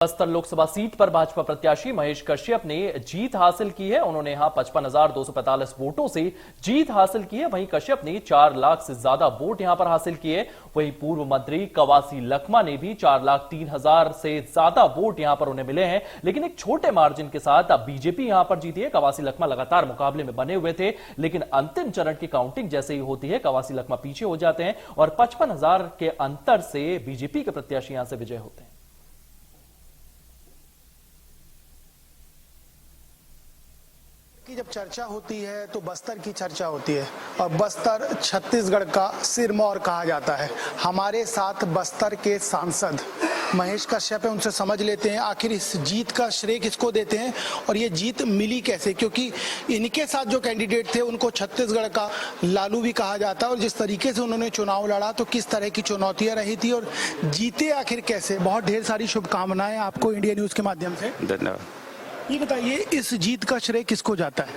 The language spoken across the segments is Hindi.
बस्तर लोकसभा सीट पर भाजपा प्रत्याशी महेश कश्यप ने जीत हासिल की है। उन्होंने यहां 55,245 वोटों से जीत हासिल की है। वहीं कश्यप ने 4 लाख से ज्यादा वोट यहां पर हासिल किए। वहीं पूर्व मंत्री कवासी लखमा ने भी 4,03,000 से ज्यादा वोट यहां पर उन्हें मिले हैं, लेकिन एक छोटे मार्जिन के साथ अब बीजेपी यहां पर जीती है। कवासी लखमा लगातार मुकाबले में बने हुए थे, लेकिन अंतिम चरण की काउंटिंग जैसे ही होती है कवासी लखमा पीछे हो जाते हैं और 55,000 के अंतर से बीजेपी के प्रत्याशी यहां से विजय होते हैं। की जब चर्चा होती है तो बस्तर की चर्चा होती है और बस्तर छत्तीसगढ़ का सिरमौर कहा जाता है। हमारे साथ बस्तर के सांसद महेश कश्यप है, उनसे समझ लेते हैं आखिर इस जीत का श्रेय किसको देते हैं और ये जीत मिली कैसे, क्योंकि इनके साथ जो कैंडिडेट थे उनको छत्तीसगढ़ का लालू भी कहा जाता है और जिस तरीके से उन्होंने चुनाव लड़ा तो किस तरह की चुनौतियां रही थी और जीते आखिर कैसे। बहुत ढेर सारी शुभकामनाएं आपको इंडिया न्यूज के माध्यम से। धन्यवाद। ये बताइए इस जीत का श्रेय किसको जाता है?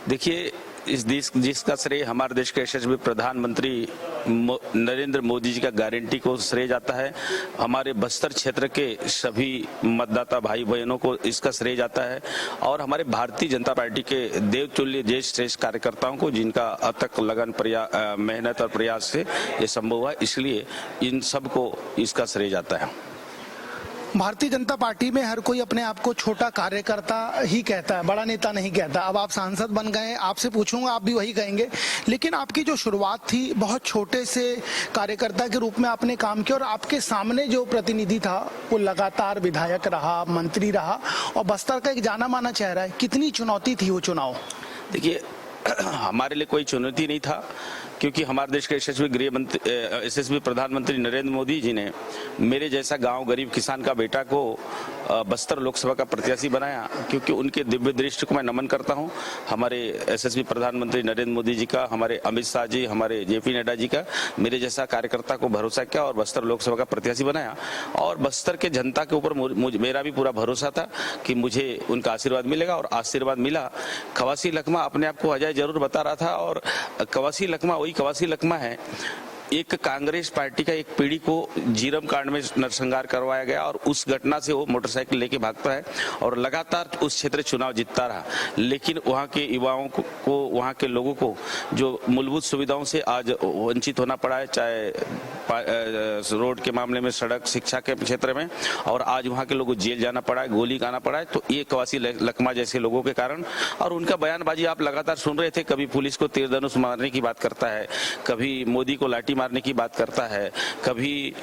देखिए, इस देश जिसका श्रेय हमारे देश के यशस्वी प्रधानमंत्री नरेंद्र मोदी जी का गारंटी को श्रेय जाता है। हमारे बस्तर क्षेत्र के सभी मतदाता भाई बहनों को इसका श्रेय जाता है और हमारे भारतीय जनता पार्टी के देवतुल्य देश श्रेष्ठ कार्यकर्ताओं को, जिनका अथक लगन मेहनत और प्रयास से ये संभव हुआ, इसलिए इन सबको इसका श्रेय जाता है। भारतीय जनता पार्टी में हर कोई अपने आप को छोटा कार्यकर्ता ही कहता है, बड़ा नेता नहीं कहता। अब आप सांसद बन गए, आपसे पूछूंगा आप भी वही कहेंगे, लेकिन आपकी जो शुरुआत थी बहुत छोटे से कार्यकर्ता के रूप में आपने काम किया और आपके सामने जो प्रतिनिधि था वो लगातार विधायक रहा, मंत्री रहा और बस्तर का एक जाना माना चेहरा है। कितनी चुनौती थी वो चुनाव? देखिए, हमारे लिए कोई चुनौती नहीं था, क्योंकि हमारे देश के यशस्वी प्रधानमंत्री नरेंद्र मोदी जी ने मेरे जैसा गांव गरीब किसान का बेटा को बस्तर लोकसभा का प्रत्याशी बनाया, क्योंकि उनके दिव्य दृष्टि को मैं नमन करता हूं। हमारे यशस्वी प्रधानमंत्री नरेंद्र मोदी जी का, हमारे अमित शाह जी, हमारे जेपी नड्डा जी का मेरे जैसा कार्यकर्ता को भरोसा किया और बस्तर लोकसभा का प्रत्याशी बनाया। और बस्तर के जनता के ऊपर मेरा भी पूरा भरोसा था कि मुझे उनका आशीर्वाद मिलेगा और आशीर्वाद मिला। कवासी लखमा अपने आप को अजय जरूर बता रहा था और कवासी लखमा वही कवासी लखमा है। एक कांग्रेस पार्टी का एक पीढ़ी को जीरम कांड में नरसंहार करवाया गया और उस घटना से वो मोटरसाइकिल लेके भागता है और लगातार उस क्षेत्र चुनाव जीतता रहा, लेकिन वहाँ के युवाओं को वहाँ के लोगों को जो मूलभूत सुविधाओं से आज वंचित होना पड़ा है, चाहे रोड के मामले में, सड़क, शिक्षा के क्षेत्र में, और आज वहाँ के लोगों को जेल जाना पड़ा है, गोली खाना पड़ा है। तो ये कवासी लखमा जैसे लोगों के कारण, और उनका बयानबाजी आप लगातार सुन रहे थे। कभी पुलिस को तीर धनुष मारने की बात करता है, कभी मोदी को लाठी मारने की बात करता है, कभी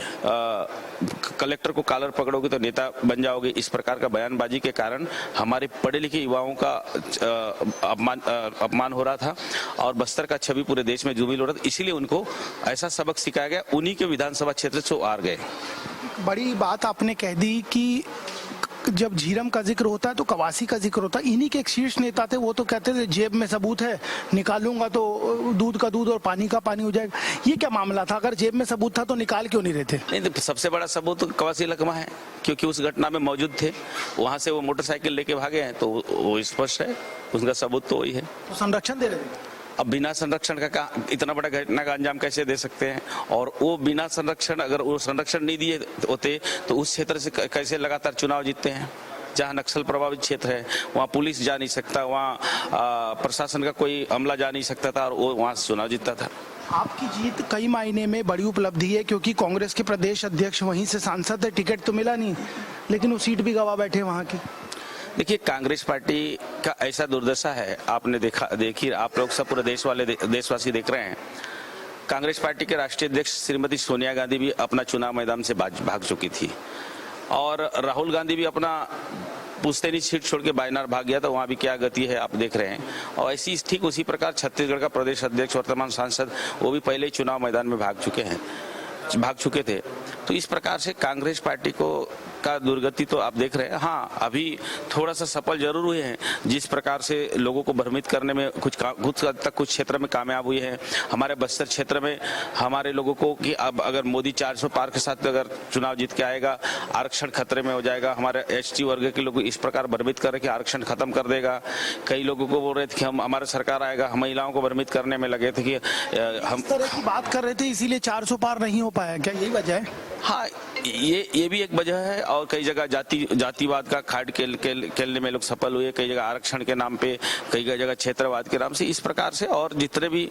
कलेक्टर को कॉलर पकड़ोगे तो नेता बन जाओगे। इस प्रकार का बयानबाजी के कारण हमारे पढ़े लिखे युवाओं का अपमान हो रहा था और बस्तर का छवि पूरे देश में जुमिल हो रहा था। इसीलिए उनको ऐसा सबक सिखाया गया, उन्हीं के विधानसभा क्षेत्र से हार गए। बड़ी बात आपने कह दी कि जब झीरम का जिक्र होता है तो कवासी का जिक्र होता है। इन्हीं के एक शीर्ष नेता थे, वो तो कहते थे जेब में सबूत है, निकालूंगा तो दूध का दूध और पानी का पानी हो जाएगा। ये क्या मामला था? अगर जेब में सबूत था तो निकाल क्यों नहीं रहे थे? नहीं, तो सबसे बड़ा सबूत कवासी लखमा है, क्योंकि उस घटना में मौजूद थे। वहां से वो मोटरसाइकिल लेके भागे हैं तो वो स्पष्ट है, उसका सबूत तो वही है। तो संरक्षण दे रहे थे। अब बिना संरक्षण का इतना बड़ा घटना का अंजाम कैसे दे सकते हैं? और वो बिना संरक्षण, अगर वो संरक्षण नहीं दिए होते तो उस क्षेत्र से कैसे लगातार चुनाव जीतते हैं? जहाँ नक्सल प्रभावित क्षेत्र है वहाँ पुलिस जा नहीं सकता, वहाँ प्रशासन का कोई अमला जा नहीं सकता था और वो वहाँ से चुनाव जीतता था। आपकी जीत कई मायने में बड़ी उपलब्धि है, क्योंकि कांग्रेस के प्रदेश अध्यक्ष वहीं से सांसद है, टिकट तो मिला नहीं लेकिन वो सीट भी गवा बैठे वहाँ की। देखिए, कांग्रेस पार्टी का ऐसा दुर्दशा है, आपने देखिए आप लोग सब पूरे देशवासी देख रहे हैं। कांग्रेस पार्टी के राष्ट्रीय अध्यक्ष श्रीमती सोनिया गांधी भी अपना चुनाव मैदान से भाग चुकी थी और राहुल गांधी भी अपना पुश्तैनी सीट छोड़ के बायनार भाग गया था। वहाँ भी क्या गति है आप देख रहे हैं। और ऐसी ठीक उसी प्रकार छत्तीसगढ़ का प्रदेश अध्यक्ष वर्तमान सांसद वो भी पहले ही चुनाव मैदान में भाग चुके थे। तो इस प्रकार से कांग्रेस पार्टी का दुर्गति तो आप देख रहे हैं। हाँ, अभी थोड़ा सा सफल जरूर हुए हैं, जिस प्रकार से लोगों को भ्रमित करने में कुछ क्षेत्र में कामयाब हुए हैं। हमारे बस्तर क्षेत्र में हमारे लोगों को कि अब अगर मोदी 400 पार के साथ अगर चुनाव जीत के आएगा, आरक्षण खतरे में हो जाएगा। हमारे एसटी वर्ग के लोग इस प्रकार भ्रमित कर रहे कि आरक्षण खत्म कर देगा। कई लोगों को बोल रहे थे कि हमारा सरकार आएगा, हम महिलाओं को भ्रमित करने में लगे थे कि हम इस तरह की बात कर रहे थे, इसीलिए 400 पार नहीं हो पाया। क्या यही वजह है? हाँ, ये भी एक वजह है, और कई जगह जातिवाद का खाड़ खेलने में लोग सफल हुए, कई जगह आरक्षण के नाम पे, कई जगह क्षेत्रवाद के नाम से, इस प्रकार से। और जितने भी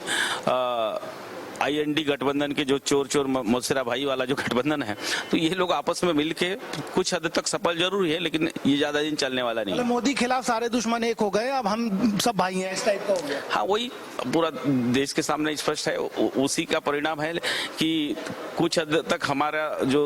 IND गठबंधन के जो चोर मौसेरा भाई वाला जो गठबंधन है, तो ये लोग आपस में मिलके कुछ हद तक सफल जरूर है, लेकिन ये ज्यादा दिन चलने वाला नहीं है। मोदी खिलाफ सारे दुश्मन एक हो गए, अब हम सब भाई हैं, इस टाइप का हो गया। हाँ, वही पूरा देश के सामने स्पष्ट है, उसी का परिणाम है कि कुछ हद तक हमारा जो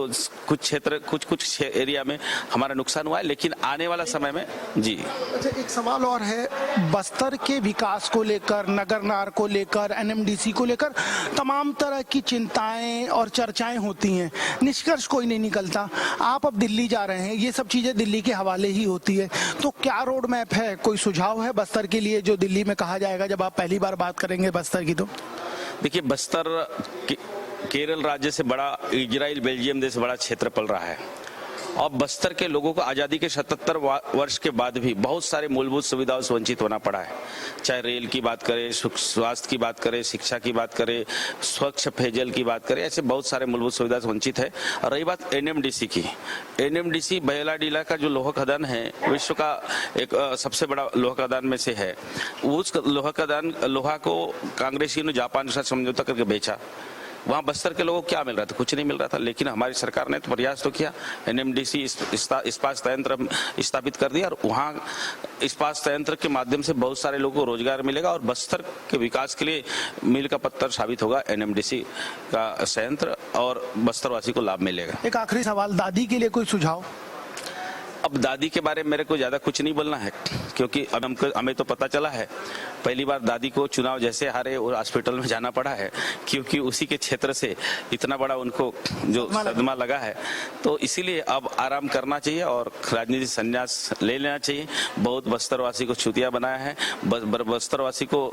कुछ क्षेत्र कुछ एरिया में हमारा नुकसान हुआ है, लेकिन आने वाला समय में जी। अच्छा, एक सवाल और है, बस्तर के विकास को लेकर, नगर नार को लेकर, NMDC को लेकर तमाम तरह की चिंताएं और चर्चाएं होती हैं, निष्कर्ष कोई नहीं निकलता। आप अब दिल्ली जा रहे हैं, ये सब चीजें दिल्ली के हवाले ही होती है, तो क्या रोड मैप है, कोई सुझाव है बस्तर के लिए जो दिल्ली में कहा जाएगा जब आप पहली बार बात करेंगे बस्तर की? तो देखिए, बस्तर केरल राज्य से बड़ा, इजराइल बेल्जियम देश से बड़ा क्षेत्र पल रहा है, और बस्तर के लोगों को आज़ादी के 77 वर्ष के बाद भी बहुत सारे मूलभूत सुविधाओं से वंचित होना पड़ा है। चाहे रेल की बात करें, स्वास्थ्य की बात करें, शिक्षा की बात करें, स्वच्छ पेयजल की बात करें, ऐसे बहुत सारे मूलभूत सुविधा से वंचित है। और रही बात NMDC की, NMDC बयलाडीला का जो लोहा खदान है, विश्व का एक सबसे बड़ा लोहा खदान में से है। उस लोहा को कांग्रेसियों ने जापान के साथ समझौता करके बेचा। वहाँ बस्तर के लोगों को क्या मिल रहा था? कुछ नहीं मिल रहा था, लेकिन हमारी सरकार ने तो प्रयास तो किया, NMDC इस्पात संयंत्र स्थापित कर दिया, और वहाँ इस्पात संयंत्र के माध्यम से बहुत सारे लोगों को रोजगार मिलेगा, और बस्तर के विकास के लिए मील का पत्थर साबित होगा NMDC का संयंत्र, और बस्तरवासी को लाभ मिलेगा। एक आखिरी सवाल, दादी के लिए कोई सुझाव? अब दादी के बारे में मेरे को ज्यादा कुछ नहीं बोलना है, क्योंकि अब हमें तो पता चला है, पहली बार दादी को चुनाव जैसे हारे और हॉस्पिटल में जाना पड़ा है, क्योंकि उसी के क्षेत्र से इतना बड़ा उनको जो सदमा लगा है, तो इसीलिए अब आराम करना चाहिए और राजनीति संन्यास ले लेना चाहिए। बहुत बस्तरवासी को छुतिया बनाया है, बस्तरवासी को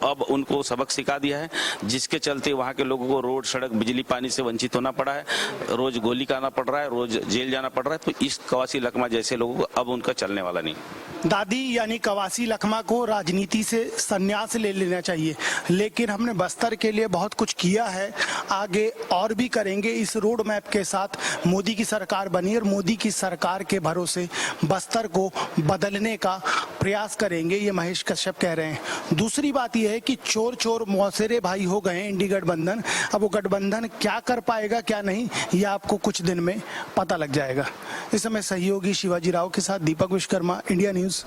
अब उनको सबक सिखा दिया है, जिसके चलते वहाँ के लोगों को रोड, सड़क, बिजली, पानी से वंचित होना पड़ा है, रोज गोली खाना पड़ रहा है, रोज जेल जाना पड़ रहा है। तो इस कवासी लखमा जैसे लोगों को अब उनका चलने वाला नहीं। दादी यानी कवासी लखमा को राजनीति से संन्यास ले लेना चाहिए, लेकिन हमने बस्तर के लिए बहुत कुछ किया है, आगे और भी करेंगे। इस रोड मैप के साथ मोदी की सरकार बनी, और मोदी की सरकार के भरोसे बस्तर को बदलने का प्रयास करेंगे, ये महेश कश्यप कह रहे हैं। दूसरी बात यह है कि चोर मौसेरे भाई हो गए इंडी गठबंधन, अब वो गठबंधन क्या कर पाएगा क्या नहीं, ये आपको कुछ दिन में पता लग जाएगा। इस समय सहयोगी शिवाजी राव के साथ दीपक विश्वकर्मा, इंडिया न्यूज।